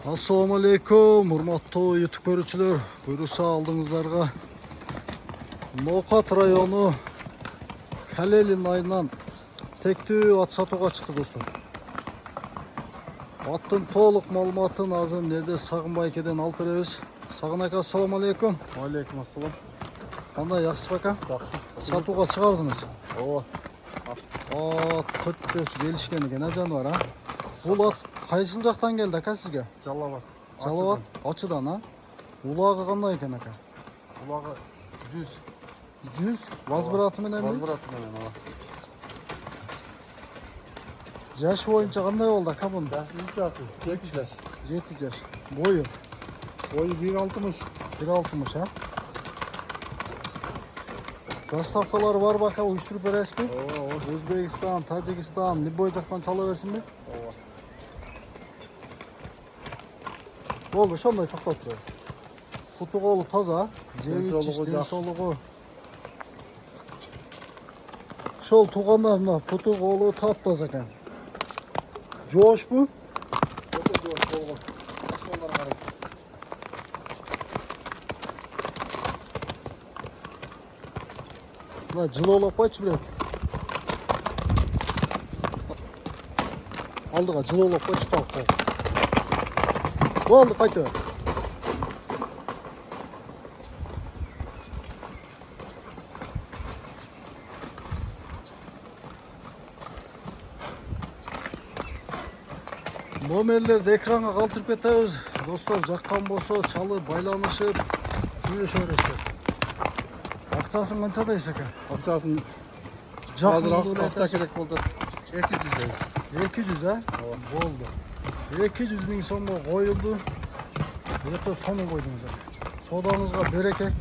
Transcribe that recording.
Assalamu alaikum, урматтуу YouTube көрүүчүлөр. Көрүүсө алдыңыздарга Ноқат району Калелин айынан тектүү ат сатууга чыкты достор. Аттын толук маалыматын азыр эмнеде Сагын байкеден алып беребиз. Сагын ака, ассаламу алейкум. Алейкум ассалам. Кандай, жакшысызбы ака? Жакшы. Сатууга чыгардыңыз. Ооба. Төттөс келишкен экен, жаныбар, а? Бул ат кайсыл жактан келди ака сизге? Жалабат. Жалабат, Ачыдан, а? Улагы кандай экен ака? Улагы 100. 100 возбираты мененби? Возбираты менен, ооба. Жашы боюнча кандай болду ака бунун? Жашы 3 жасы, 7 жаш. 7 жаш. Бою Бою 1.60. 1.60, а? Доставкалары барбы ака, уюштуруп бересизби? Ооба. Өзбекстан, Тажикстан, любой жактан чала берсинби? Ооба. Болду, ошондой токтотчу. Куту колу таза, Денсаулыгы ден жакшы. соолугу. Ошол туугандар мына путу колу таптаза экен. Жоошпу? Өтө жоош болгон. Ошолор карайт. Мына жылоолоп койчу бирок. Алдыга жылоолоп койчу калып. Болду, кайта. Номерлерди экранга калтырып кетебиз. Достор, жаккан болсо чалып байланышып сүйлөшө бересиздер. Акчасын канча дейсиз ака? Акчасын Жакын акча керек болду. 200 дейбиз. 200, а? Болду. 200 миң сомго коюлду. Өтө сонун койдуңуз. Содаңызга береке.